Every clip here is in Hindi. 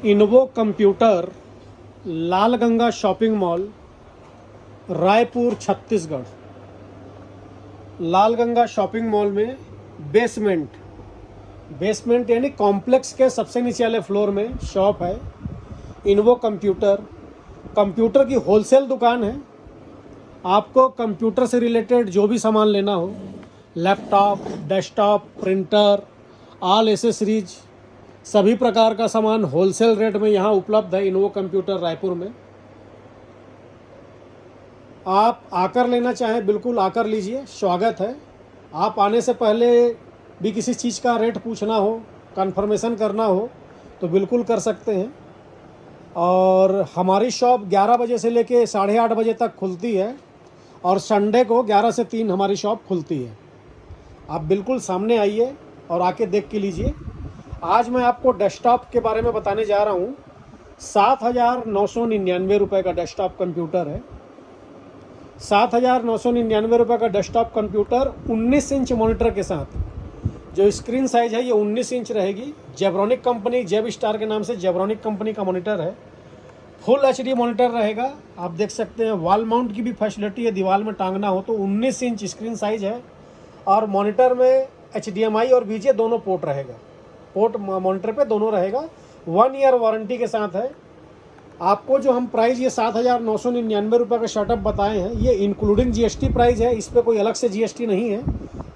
इन्वो कंप्यूटर, लाल गंगा शॉपिंग मॉल, रायपुर छत्तीसगढ़। लाल गंगा शॉपिंग मॉल में बेसमेंट यानी कॉम्प्लेक्स के सबसे नीचे वाले फ्लोर में शॉप है। इन्वो कंप्यूटर की होलसेल दुकान है। आपको कंप्यूटर से रिलेटेड जो भी सामान लेना हो, laptop, desktop, printer, all accessories, सभी प्रकार का सामान होलसेल रेट में यहाँ उपलब्ध है इन्वो कंप्यूटर रायपुर में। आप आकर लेना चाहें बिल्कुल आकर लीजिए, स्वागत है। आप आने से पहले भी किसी चीज़ का रेट पूछना हो, कंफर्मेशन करना हो तो बिल्कुल कर सकते हैं। और हमारी शॉप 11 बजे से लेके 8:30 बजे तक खुलती है और संडे को 11 से 3 हमारी शॉप खुलती है। आप बिल्कुल सामने आइए और आके देख के लीजिए। आज मैं आपको डेस्कटॉप के बारे में बताने जा रहा हूँ। 7,999 रुपये का डेस्कटॉप कंप्यूटर है। 7,999 रुपये का डेस्कटॉप कंप्यूटर 19 इंच मॉनिटर के साथ। जो स्क्रीन साइज है ये 19 इंच रहेगी। जेब्रॉनिक कंपनी, जेब स्टार के नाम से जेब्रॉनिक कंपनी का मॉनिटर है। फुल एचडी मॉनिटर रहेगा। आप देख सकते हैं वॉल माउंट की भी फैसिलिटी है, दीवार में टांगना हो तो। 19 इंच स्क्रीन साइज है और मॉनिटर में HDMI और VGA दोनों पोर्ट रहेगा। पोर्ट मॉनिटर पे दोनों रहेगा। 1 ईयर वारंटी के साथ है। आपको जो हम प्राइस ये 7,999 रुपये का शर्टअप बताए हैं, ये इंक्लूडिंग GST प्राइस है। इस पर कोई अलग से GST नहीं है।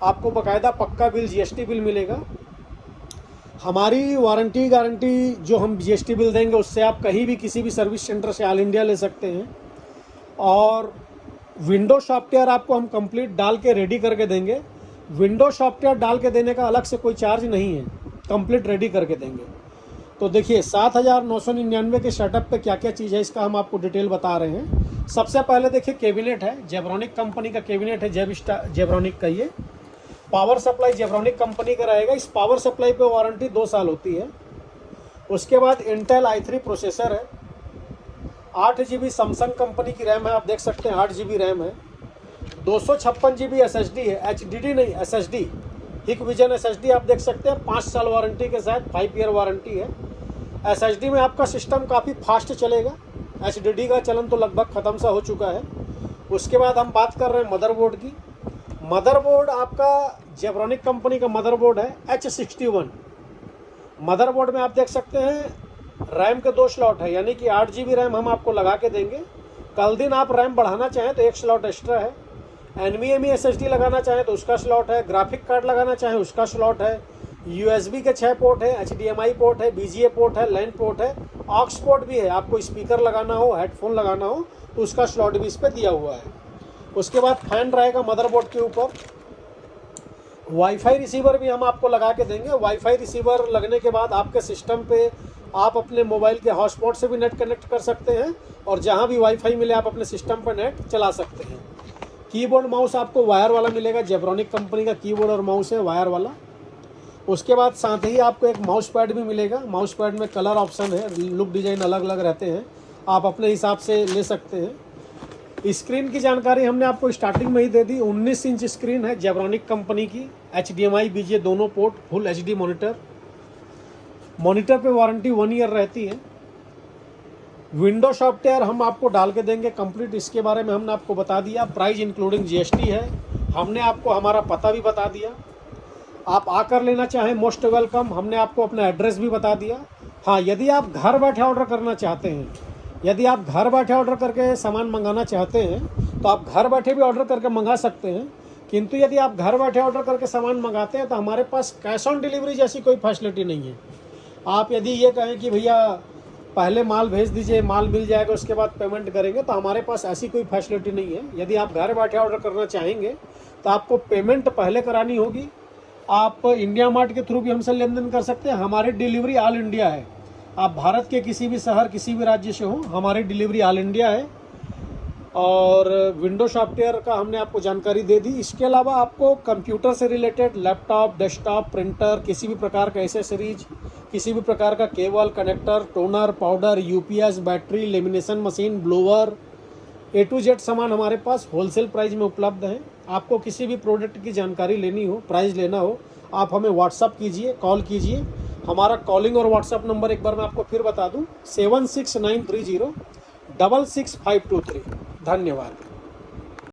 आपको बाकायदा पक्का बिल, GST बिल मिलेगा। हमारी वारंटी गारंटी जो हम GST बिल देंगे उससे आप कहीं भी किसी भी सर्विस सेंटर से ऑल इंडिया ले सकते हैं। और विंडो सॉफ्टवेयर आपको हम कंप्लीट डाल के रेडी करके देंगे। विंडो सॉफ्टवेयर डाल के देने का अलग से कोई चार्ज नहीं है, कंप्लीट रेडी करके देंगे। तो देखिए 7,999 के शर्टअप पे क्या क्या चीज़ है इसका हम आपको डिटेल बता रहे हैं। सबसे पहले देखिए कैबिनेट है, जेब्रॉनिक कंपनी का कैबिनेट है। जेब्रॉनिक का ये पावर सप्लाई जेब्रॉनिक कंपनी का रहेगा। इस पावर सप्लाई पे वारंटी 2 साल होती है। उसके बाद इंटेल i3 प्रोसेसर है। 8 GB सैमसंग कंपनी की रैम है, आप देख सकते हैं 8 GB रैम है। 256 GB SSD है, HDD नहीं SSD, Hikvision SSD आप देख सकते हैं। 5 साल वारंटी के साथ 5 ईयर वारंटी है। SSD में आपका सिस्टम काफ़ी फास्ट चलेगा। HDD का चलन तो लगभग ख़त्म सा हो चुका है। उसके बाद हम बात कर रहे हैं मदरबोर्ड की। मदरबोर्ड आपका जेब्रॉनिक कंपनी का मदरबोर्ड है H61। मदरबोर्ड में आप देख सकते हैं रैम के 2 स्लॉट है, यानी कि 8 GB रैम हम आपको लगा के देंगे। कल दिन आप रैम बढ़ाना चाहें तो 1 स्लॉट एक्स्ट्रा है। NVMe SSD लगाना चाहें तो उसका स्लॉट है। ग्राफिक कार्ड लगाना चाहें उसका स्लॉट है। USB के 6 पोर्ट है, HDMI पोर्ट है, VGA पोर्ट है, LAN पोर्ट है, ऑक्स पोर्ट भी है। आपको स्पीकर लगाना हो, हेडफोन लगाना हो तो उसका स्लॉट भी इस पर दिया हुआ है। उसके बाद फैन रहेगा मदरबोर्ड के ऊपर। वाईफाई रिसीवर भी हम आपको लगा के देंगे। वाईफाई रिसीवर लगने के बाद आपके सिस्टम पे आप अपने मोबाइल के हॉटस्पॉट से भी नेट कनेक्ट कर सकते हैं और जहां भी वाईफाई मिले आप अपने सिस्टम पर नेट चला सकते हैं। कीबोर्ड माउस आपको वायर वाला मिलेगा। जेब्रॉनिक कंपनी का कीबोर्ड और माउस है वायर वाला। उसके बाद साथ ही आपको एक माउस पैड भी मिलेगा। माउस पैड में कलर ऑप्शन है, लुक डिज़ाइन अलग अलग रहते हैं, आप अपने हिसाब से ले सकते हैं। स्क्रीन की जानकारी हमने आपको स्टार्टिंग में ही दे दी। 19 इंच स्क्रीन है जेब्रॉनिक कंपनी की। HDMI VGA दोनों port, full HD monitor. Monitor पे वारंटी 1 ईयर रहती है। विंडो सॉफ्टवेयर हम आपको डाल के देंगे कंप्लीट। इसके बारे में हमने आपको बता दिया। प्राइस इंक्लूडिंग GST है। हमने आपको हमारा पता भी बता दिया। आप आकर लेना चाहें मोस्ट वेलकम। हमने आपको अपना एड्रेस भी बता दिया। हाँ, यदि आप घर बैठे ऑर्डर करना चाहते हैं, यदि आप घर बैठे ऑर्डर करके सामान मंगाना चाहते हैं तो आप घर बैठे भी ऑर्डर करके मंगा सकते हैं। किंतु यदि आप घर बैठे ऑर्डर करके सामान मंगाते हैं तो हमारे पास कैश ऑन डिलीवरी जैसी कोई फैसिलिटी नहीं है। आप यदि ये कहें कि भैया पहले माल भेज दीजिए, माल मिल जाएगा उसके बाद पेमेंट करेंगे, तो हमारे पास ऐसी कोई फैसिलिटी नहीं है। यदि आप घर बैठे ऑर्डर करना चाहेंगे तो आपको पेमेंट पहले करानी होगी। आप इंडिया मार्ट के थ्रू भी हमसे लेन देन कर सकते हैं। हमारी डिलीवरी ऑल इंडिया है। आप भारत के किसी भी शहर, किसी भी राज्य से हो, हमारी डिलीवरी ऑल इंडिया है। और विंडो सॉफ्टवेयर का हमने आपको जानकारी दे दी। इसके अलावा आपको कंप्यूटर से रिलेटेड लैपटॉप, डेस्कटॉप, प्रिंटर, किसी भी प्रकार का एसेसरीज, किसी भी प्रकार का cable, connector, toner, powder, UPS, battery, lamination machine, blower, A to Z सामान हमारे पास होलसेल प्राइस में उपलब्ध है। आपको किसी भी प्रोडक्ट की जानकारी लेनी हो, प्राइस लेना हो, आप हमें व्हाट्सअप कीजिए, कॉल कीजिए। हमारा कॉलिंग और व्हाट्सएप नंबर एक बार मैं आपको फिर बता दूं, 76930 66523। धन्यवाद।